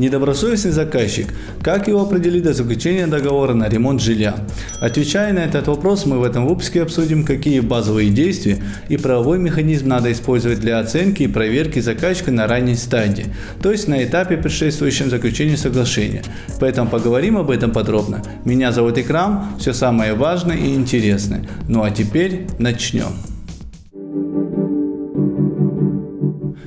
Недобросовестный заказчик. Как его определить до заключения договора на ремонт жилья? Отвечая на этот вопрос, мы в этом выпуске обсудим, какие базовые действия и правовой механизм надо использовать для оценки и проверки заказчика на ранней стадии, то есть на этапе, предшествующем заключению соглашения. Поэтому поговорим об этом подробно. Меня зовут Икрам, все самое важное и интересное. Ну а теперь начнем.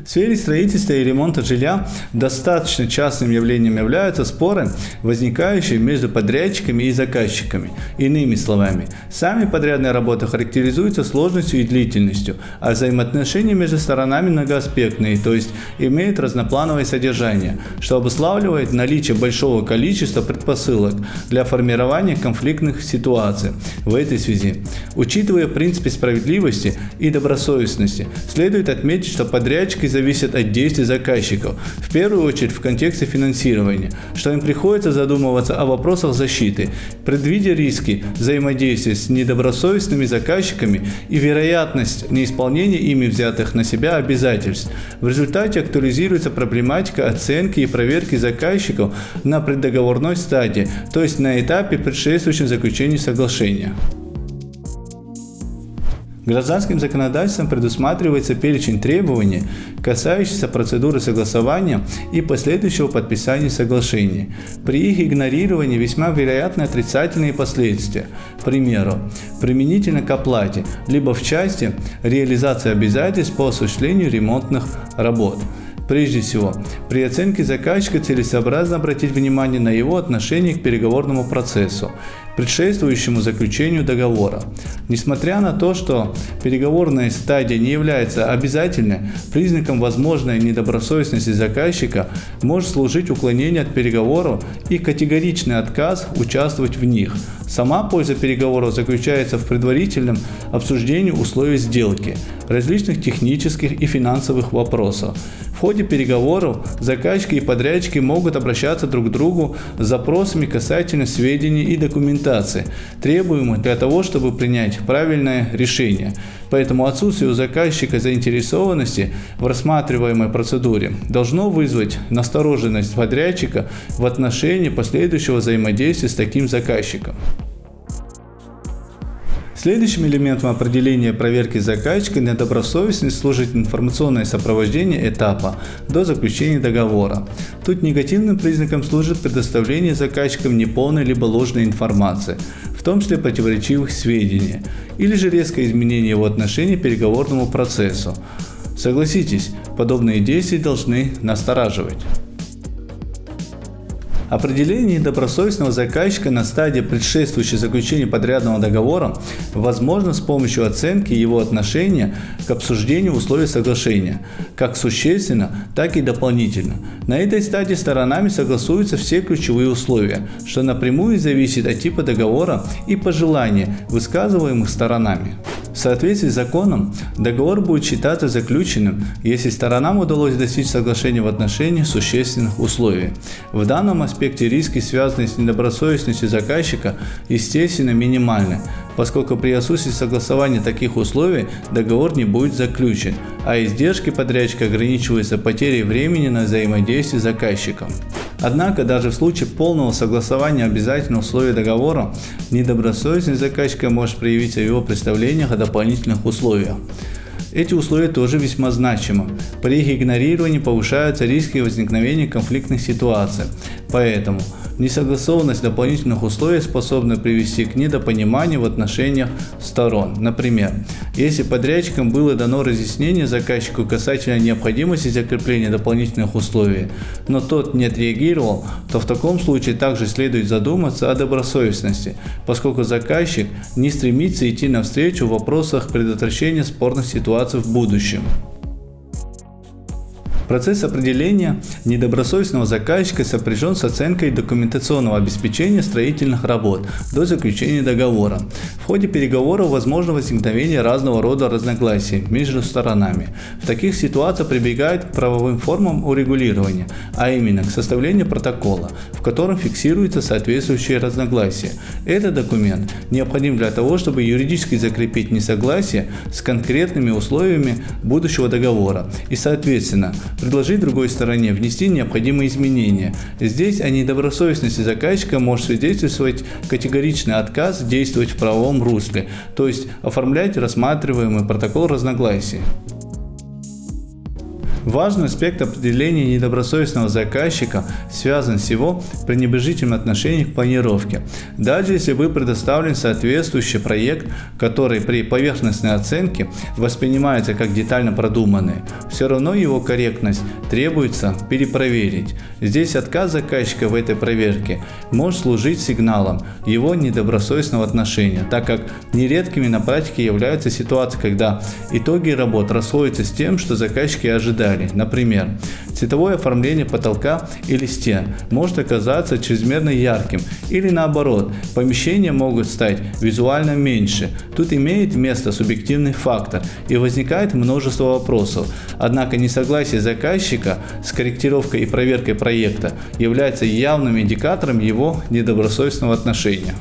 В сфере строительства и ремонта жилья достаточно частым явлением являются споры, возникающие между подрядчиками и заказчиками. Иными словами, сами подрядные работы характеризуются сложностью и длительностью, а взаимоотношения между сторонами многоаспектные, то есть имеют разноплановое содержание, что обуславливает наличие большого количества предпосылок для формирования конфликтных ситуаций. В этой связи, учитывая принципы справедливости и добросовестности, следует отметить, что подрядчики зависят от действий заказчиков, в первую очередь в контексте финансирования, что им приходится задумываться о вопросах защиты, предвидя риски взаимодействия с недобросовестными заказчиками и вероятность неисполнения ими взятых на себя обязательств. В результате актуализируется проблематика оценки и проверки заказчиков на преддоговорной стадии, то есть на этапе, предшествующем заключению соглашения. Гражданским законодательством предусматривается перечень требований, касающихся процедуры согласования и последующего подписания соглашения. При их игнорировании весьма вероятны отрицательные последствия. К примеру, применительно к оплате, либо в части реализации обязательств по осуществлению ремонтных работ. Прежде всего, при оценке заказчика целесообразно обратить внимание на его отношение к переговорному процессу, предшествующему заключению договора. Несмотря на то, что переговорная стадия не является обязательной, признаком возможной недобросовестности заказчика может служить уклонение от переговоров и категоричный отказ участвовать в них. Сама польза переговоров заключается в предварительном обсуждении условий сделки, различных технических и финансовых вопросов. В ходе переговоров заказчики и подрядчики могут обращаться друг к другу с запросами касательно сведений и документации, требуемых для того, чтобы принять правильное решение. Поэтому отсутствие у заказчика заинтересованности в рассматриваемой процедуре должно вызвать настороженность подрядчика в отношении последующего взаимодействия с таким заказчиком. Следующим элементом определения проверки заказчика на добросовестность служит информационное сопровождение этапа до заключения договора. Тут негативным признаком служит предоставление заказчикам неполной либо ложной информации, в том числе противоречивых сведений, или же резкое изменение его отношения к переговорному процессу. Согласитесь, подобные действия должны настораживать. Определение недобросовестного заказчика на стадии, предшествующей заключению подрядного договора, возможно с помощью оценки его отношения к обсуждению условий соглашения, как существенно, так и дополнительно. На этой стадии сторонами согласуются все ключевые условия, что напрямую зависит от типа договора и пожеланий, высказываемых сторонами. В соответствии с законом, договор будет считаться заключенным, если сторонам удалось достичь соглашения в отношении существенных условий. В данном аспекте риски, связанные с недобросовестностью заказчика, естественно минимальны, поскольку при отсутствии согласования таких условий договор не будет заключен, а издержки подрядчика ограничиваются потерей времени на взаимодействие с заказчиком. Однако, даже в случае полного согласования обязательных условий договора, недобросовестность заказчика может проявиться в его представлениях о дополнительных условиях. Эти условия тоже весьма значимы. При их игнорировании повышаются риски возникновения конфликтных ситуаций. Поэтому несогласованность дополнительных условий способна привести к недопониманию в отношениях сторон. Например, если подрядчикам было дано разъяснение заказчику касательно необходимости закрепления дополнительных условий, но тот не отреагировал, то в таком случае также следует задуматься о добросовестности, поскольку заказчик не стремится идти навстречу в вопросах предотвращения спорных ситуаций в будущем. Процесс определения недобросовестного заказчика сопряжен с оценкой документационного обеспечения строительных работ до заключения договора. В ходе переговоров возможно возникновение разного рода разногласий между сторонами. В таких ситуациях прибегают к правовым формам урегулирования, а именно к составлению протокола, в котором фиксируются соответствующие разногласия. Этот документ необходим для того, чтобы юридически закрепить несогласие с конкретными условиями будущего договора и, соответственно, предложить другой стороне внести необходимые изменения. Здесь о недобросовестности заказчика может свидетельствовать категоричный отказ действовать в правовом русле, то есть оформлять рассматриваемый протокол разногласий. Важный аспект определения недобросовестного заказчика связан с его пренебрежительным отношением к планировке. Даже если вы предоставлен соответствующий проект, который при поверхностной оценке воспринимается как детально продуманный, все равно его корректность требуется перепроверить. Здесь отказ заказчика в этой проверке может служить сигналом его недобросовестного отношения, так как нередкими на практике являются ситуации, когда итоги работ расходятся с тем, что заказчики ожидали. Например, цветовое оформление потолка или стен может оказаться чрезмерно ярким, или наоборот, помещения могут стать визуально меньше. Тут имеет место субъективный фактор и возникает множество вопросов. Однако несогласие заказчика с корректировкой и проверкой проекта является явным индикатором его недобросовестного отношения.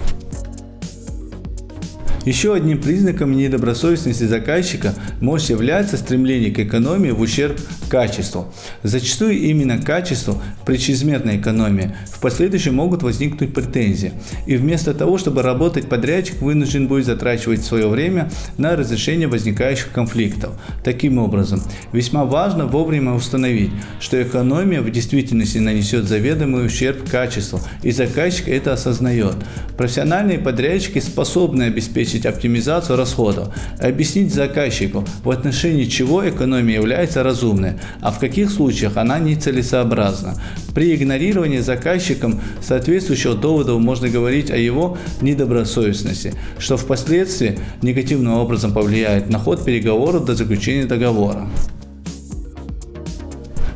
Еще одним признаком недобросовестности заказчика может являться стремление к экономии в ущерб качеству. Зачастую именно к качеству при чрезмерной экономии в последующем могут возникнуть претензии. И вместо того, чтобы работать, подрядчик вынужден будет затрачивать свое время на разрешение возникающих конфликтов. Таким образом, весьма важно вовремя установить, что экономия в действительности нанесет заведомый ущерб качеству, и заказчик это осознает. Профессиональные подрядчики способны обеспечить оптимизацию расходов, объяснить заказчику, в отношении чего экономия является разумной, а в каких случаях она нецелесообразна. При игнорировании заказчиком соответствующих доводов можно говорить о его недобросовестности, что впоследствии негативным образом повлияет на ход переговоров до заключения договора.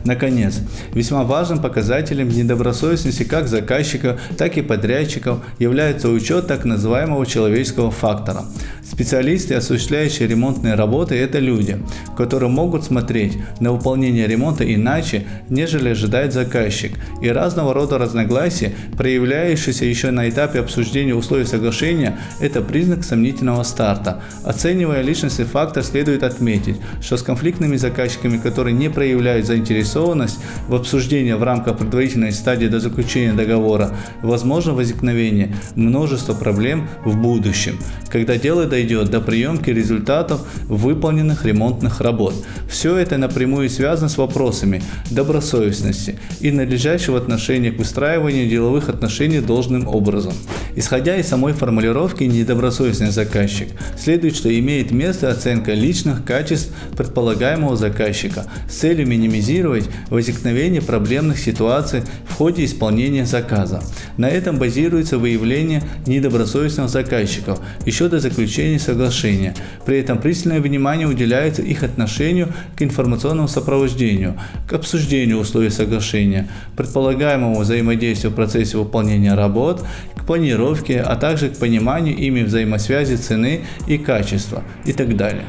Наконец, весьма важным показателем недобросовестности как заказчиков, так и подрядчиков является учет так называемого человеческого фактора. Специалисты, осуществляющие ремонтные работы, это люди, которые могут смотреть на выполнение ремонта иначе, нежели ожидает заказчик, и разного рода разногласия, проявляющиеся еще на этапе обсуждения условий соглашения, это признак сомнительного старта. Оценивая личностный фактор, следует отметить, что с конфликтными заказчиками, которые не проявляют заинтересованность в обсуждении в рамках предварительной стадии до заключения договора, возможно возникновение множества проблем в будущем, когда дело дойдет до приемки результатов выполненных ремонтных работ. Все это напрямую связано с вопросами добросовестности и надлежащего отношения к выстраиванию деловых отношений должным образом. Исходя из самой формулировки «недобросовестный заказчик», следует, что имеет место оценка личных качеств предполагаемого заказчика с целью минимизировать возникновение проблемных ситуаций в ходе исполнения заказа. На этом базируется выявление недобросовестных заказчиков еще до заключения соглашения. При этом пристальное внимание уделяется их отношению к информационному сопровождению, к обсуждению условий соглашения, предполагаемому взаимодействию в процессе выполнения работ, к планировке, а также к пониманию ими взаимосвязи цены и качества и так далее.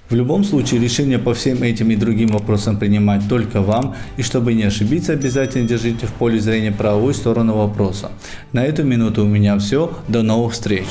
В любом случае, решение по всем этим и другим вопросам принимать только вам, и чтобы не ошибиться, обязательно держите в поле зрения правовую сторону вопроса. На эту минуту у меня все. До новых встреч!